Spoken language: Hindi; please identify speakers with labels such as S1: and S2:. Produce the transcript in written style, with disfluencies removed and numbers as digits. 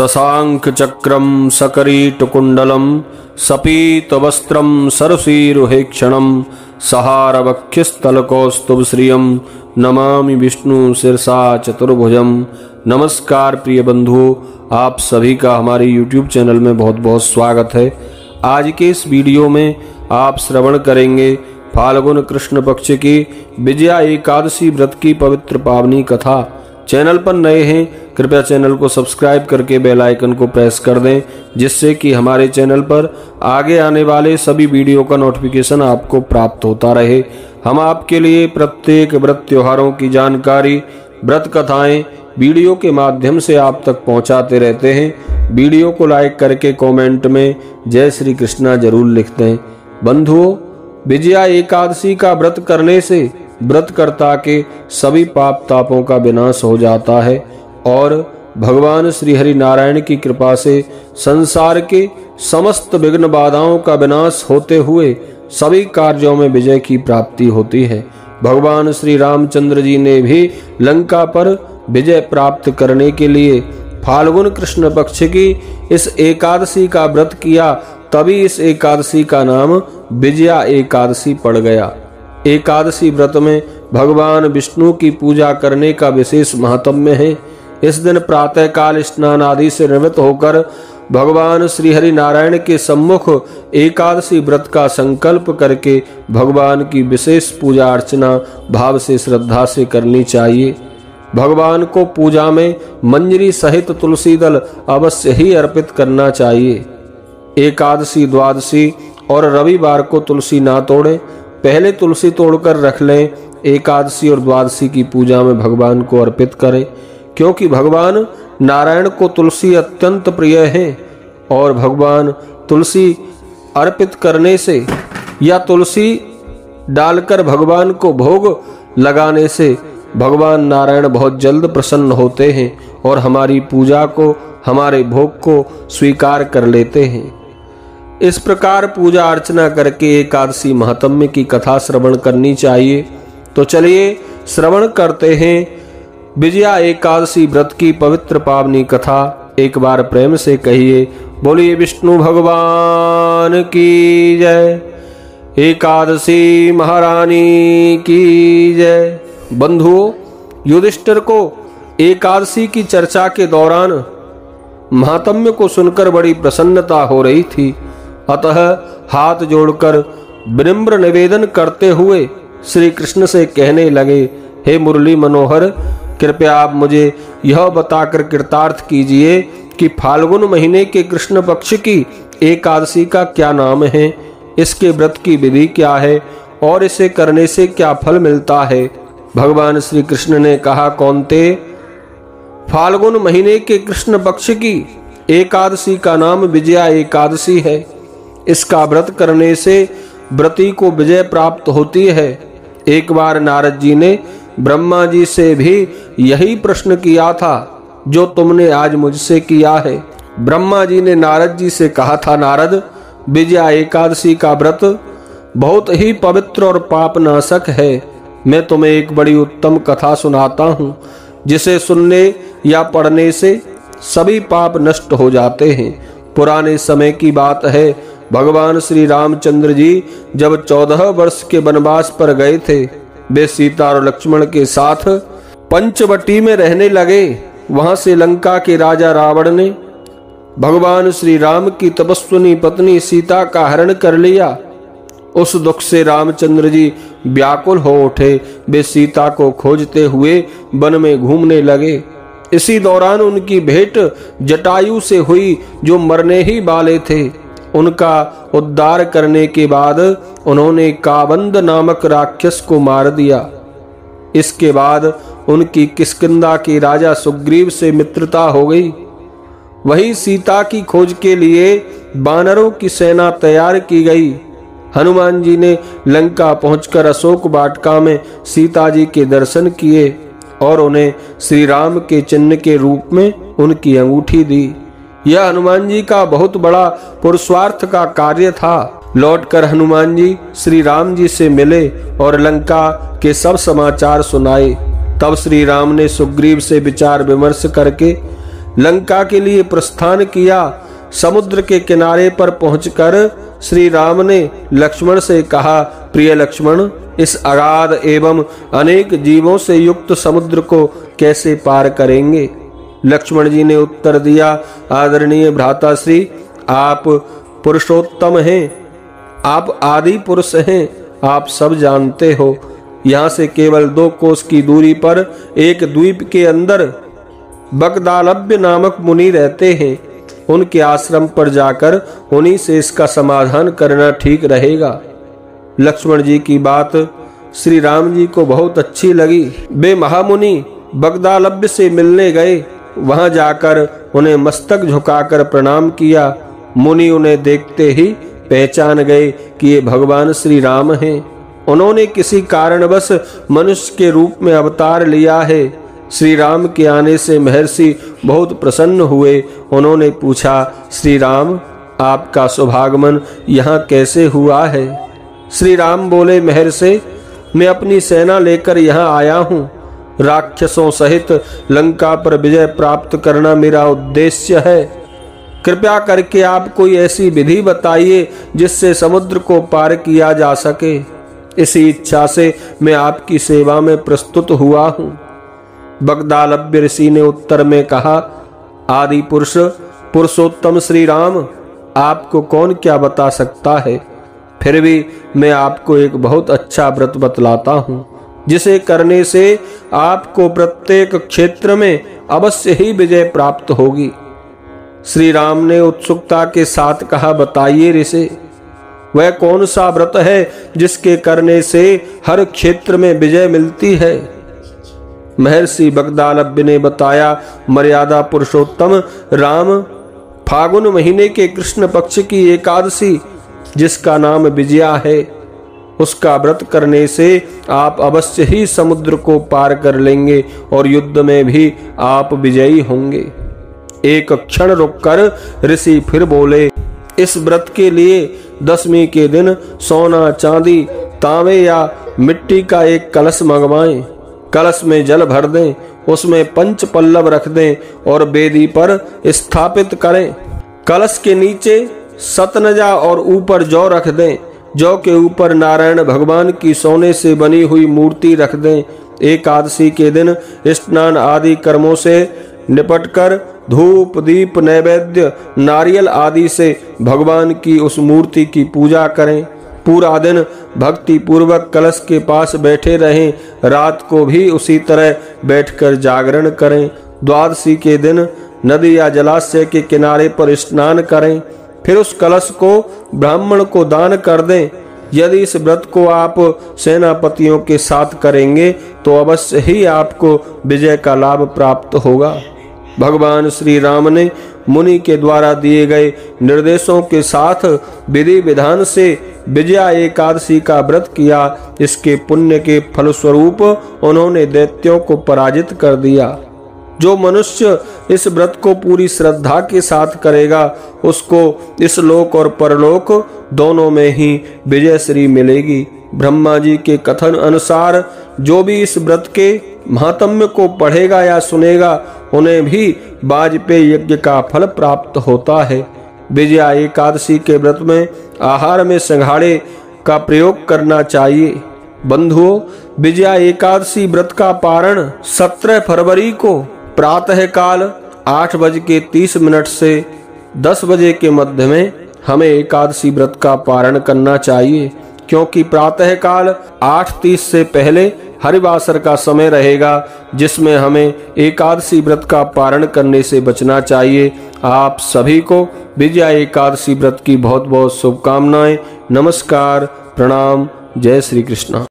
S1: शशांक चक्रम सकरीटकुंडलम सपीतवस्त्रम सरसीरुहेक्षणम सहारवक्षस्थलकौस्तुभश्रियं नमामि विष्णु शिरसा चतुर्भुजम। नमस्कार प्रिय बंधुओं, आप सभी का हमारे YouTube चैनल में बहुत बहुत स्वागत है। आज के इस वीडियो में आप श्रवण करेंगे फाल्गुन कृष्ण पक्ष की विजया एकादशी व्रत की पवित्र पावनी कथा। चैनल पर नए हैं कृपया चैनल को सब्सक्राइब करके बेल आइकन को प्रेस कर दें, जिससे कि हमारे चैनल पर आगे आने वाले सभी वीडियो का नोटिफिकेशन आपको प्राप्त होता रहे। हम आपके लिए प्रत्येक व्रत त्योहारों की जानकारी, व्रत कथाएं वीडियो के माध्यम से आप तक पहुंचाते रहते हैं। वीडियो को लाइक करके कमेंट में जय श्री कृष्णा जरूर लिख दें। बंधुओं, विजया एकादशी का व्रत करने से व्रतकर्ता के सभी पाप तापों का विनाश हो जाता है और भगवान श्री हरि नारायण की कृपा से संसार के समस्त विघ्न बाधाओं का विनाश होते हुए सभी कार्यों में विजय की प्राप्ति होती है। भगवान श्री रामचंद्र जी ने भी लंका पर विजय प्राप्त करने के लिए फाल्गुन कृष्ण पक्ष की इस एकादशी का व्रत किया, तभी इस एकादशी का नाम विजया एकादशी पड़ गया। एकादशी व्रत में भगवान विष्णु की पूजा करने का विशेष महात्म्य है। इस दिन प्रातः काल स्नान आदि से निवृत्त होकर भगवान श्री हरि नारायण के सम्मुख एकादशी व्रत का संकल्प करके भगवान की विशेष पूजा अर्चना भाव से श्रद्धा से करनी चाहिए। भगवान को पूजा में मंजरी सहित तुलसी दल अवश्य ही अर्पित करना चाहिए। एकादशी, द्वादशी और रविवार को तुलसी ना तोड़ें, पहले तुलसी तोड़कर रख लें। एकादशी और द्वादशी की पूजा में भगवान को अर्पित करें, क्योंकि भगवान नारायण को तुलसी अत्यंत प्रिय है और भगवान तुलसी अर्पित करने से या तुलसी डालकर भगवान को भोग लगाने से भगवान नारायण बहुत जल्द प्रसन्न होते हैं और हमारी पूजा को, हमारे भोग को स्वीकार कर लेते हैं। इस प्रकार पूजा अर्चना करके एकादशी महात्म्य की कथा श्रवण करनी चाहिए। तो चलिए श्रवण करते हैं विजया एकादशी व्रत की पवित्र पावनी कथा। एक बार प्रेम से कहिए, बोलिए विष्णु भगवान की जय, एकादशी महारानी की जय। बंधुओं, युधिष्ठिर को एकादशी की चर्चा के दौरान महात्म्य को सुनकर बड़ी प्रसन्नता हो रही थी। अतः हाथ जोड़कर विनम्र निवेदन करते हुए श्री कृष्ण से कहने लगे, हे मुरली मनोहर, कृपया आप मुझे यह बताकर कृतार्थ कीजिए कि फाल्गुन महीने के कृष्ण पक्ष की एकादशी का क्या नाम है, इसके व्रत की विधि क्या है और इसे करने से क्या फल मिलता है। भगवान श्री कृष्ण ने कहा, कौन्ते, फाल्गुन महीने के कृष्ण पक्ष की एकादशी का नाम विजया एकादशी है। इसका व्रत करने से व्रती को विजय प्राप्त होती है। एक बार नारद जी ने ब्रह्मा जी से भी यही प्रश्न किया था जो तुमने आज मुझसे किया है। ब्रह्मा जी ने नारद जी से कहा था, नारद, विजया एकादशी का व्रत बहुत ही पवित्र और पापनाशक है। मैं तुम्हें एक बड़ी उत्तम कथा सुनाता हूँ, जिसे सुनने या पढ़ने से सभी पाप नष्ट हो जाते हैं। पुराने समय की बात है, भगवान श्री रामचंद्र जी जब 14 वर्ष के वनवास पर गए थे, वे सीता और लक्ष्मण के साथ पंचवटी में रहने लगे। वहां से लंका के राजा रावण ने भगवान श्री राम की तपस्विनी पत्नी सीता का हरण कर लिया। उस दुख से रामचंद्र जी व्याकुल हो उठे। वे सीता को खोजते हुए वन में घूमने लगे। इसी दौरान उनकी भेंट जटायु से हुई, जो मरने ही वाले थे। उनका उद्धार करने के बाद उन्होंने काबंद नामक राक्षस को मार दिया। इसके बाद उनकी किष्किंधा के राजा सुग्रीव से मित्रता हो गई। वही सीता की खोज के लिए बानरों की सेना तैयार की गई। हनुमान जी ने लंका पहुंचकर अशोक वाटिका में सीता जी के दर्शन किए और उन्हें श्री राम के चिन्ह के रूप में उनकी अंगूठी दी। यह हनुमान जी का बहुत बड़ा पुरुषार्थ का कार्य था। लौटकर हनुमान जी श्री राम जी से मिले और लंका के सब समाचार सुनाए। तब श्री राम ने सुग्रीव से विचार विमर्श करके लंका के लिए प्रस्थान किया। समुद्र के किनारे पर पहुंचकर श्री राम ने लक्ष्मण से कहा, प्रिय लक्ष्मण, इस अगाध एवं अनेक जीवों से युक्त समुद्र को कैसे पार करेंगे? लक्ष्मण जी ने उत्तर दिया, आदरणीय भ्राताश्री, आप पुरुषोत्तम हैं, आप आदि पुरुष हैं, आप सब जानते हो। यहाँ से केवल 2 कोस की दूरी पर एक द्वीप के अंदर बगदालभ्य नामक मुनि रहते हैं। उनके आश्रम पर जाकर उन्हीं से इसका समाधान करना ठीक रहेगा। लक्ष्मण जी की बात श्री राम जी को बहुत अच्छी लगी। वे महामुनि बगदालभ्य से मिलने गए। वहां जाकर उन्हें मस्तक झुकाकर प्रणाम किया। मुनि उन्हें देखते ही पहचान गए कि ये भगवान श्री राम हैं। उन्होंने किसी कारणवश मनुष्य के रूप में अवतार लिया है। श्री राम के आने से महर्षि बहुत प्रसन्न हुए। उन्होंने पूछा, श्री राम, आपका शुभागमन यहाँ कैसे हुआ है? श्री राम बोले, महर्षि, मैं अपनी सेना लेकर यहाँ आया हूँ। राक्षसों सहित लंका पर विजय प्राप्त करना मेरा उद्देश्य है। कृपया करके आप कोई ऐसी विधि बताइए जिससे समुद्र को पार किया जा सके। इसी इच्छा से मैं आपकी सेवा में प्रस्तुत हुआ हूँ। बगदालभ्य ऋषि ने उत्तर में कहा, आदि पुरुष पुरुषोत्तम श्री राम, आपको कौन क्या बता सकता है? फिर भी मैं आपको एक बहुत अच्छा व्रत बतलाता हूँ, जिसे करने से आपको प्रत्येक क्षेत्र में अवश्य ही विजय प्राप्त होगी। श्री राम ने उत्सुकता के साथ कहा, बताइए ऋषि, वह कौन सा व्रत है जिसके करने से हर क्षेत्र में विजय मिलती है? महर्षि बगदालभ्य ने बताया, मर्यादा पुरुषोत्तम राम, फागुन महीने के कृष्ण पक्ष की एकादशी, जिसका नाम विजया है, उसका व्रत करने से आप अवश्य ही समुद्र को पार कर लेंगे और युद्ध में भी आप विजयी होंगे। एक क्षण रुककर ऋषि फिर बोले, इस व्रत के लिए 10वीं के दिन सोना, चांदी, तांबे या मिट्टी का एक कलश मंगवाएं। कलश में जल भर दें, उसमें 5 पल्लव रख दें और वेदी पर स्थापित करें। कलश के नीचे सतनजा और ऊपर जौ रख दें। जौ के ऊपर नारायण भगवान की सोने से बनी हुई मूर्ति रख दें। एकादशी के दिन स्नान आदि कर्मों से निपटकर धूप, दीप, नैवेद्य, नारियल आदि से भगवान की उस मूर्ति की पूजा करें। पूरा दिन भक्ति पूर्वक कलश के पास बैठे रहें। रात को भी उसी तरह बैठकर जागरण करें। द्वादशी के दिन नदी या जलाशय के किनारे पर स्नान करें। फिर उस कलश को ब्राह्मण को दान कर दें। यदि इस व्रत को आप सेनापतियों के साथ करेंगे तो अवश्य ही आपको विजय का लाभ प्राप्त होगा। भगवान श्री राम ने मुनि के द्वारा दिए गए निर्देशों के साथ विधि विधान से विजया एकादशी का व्रत किया। इसके पुण्य के फलस्वरूप उन्होंने दैत्यों को पराजित कर दिया। जो मनुष्य इस व्रत को पूरी श्रद्धा के साथ करेगा, उसको इस लोक और परलोक दोनों में ही विजय श्री मिलेगी। ब्रह्मा जी के कथन अनुसार जो भी इस व्रत के महात्म्य को पढ़ेगा या सुनेगा, उन्हें भी वाजपेयी यज्ञ का फल प्राप्त होता है। विजया एकादशी के व्रत में आहार में सिंघाड़े का प्रयोग करना चाहिए। बंधुओं, विजया एकादशी व्रत का पारण 17 फरवरी को प्रातः काल 8:30 से 10 बजे के मध्य में हमें एकादशी व्रत का पारण करना चाहिए, क्योंकि प्रातः काल 8:30 से पहले हरिवासर का समय रहेगा, जिसमें हमें एकादशी व्रत का पारण करने से बचना चाहिए। आप सभी को विजया एकादशी व्रत की बहुत बहुत शुभकामनाएं। नमस्कार, प्रणाम, जय श्री कृष्ण।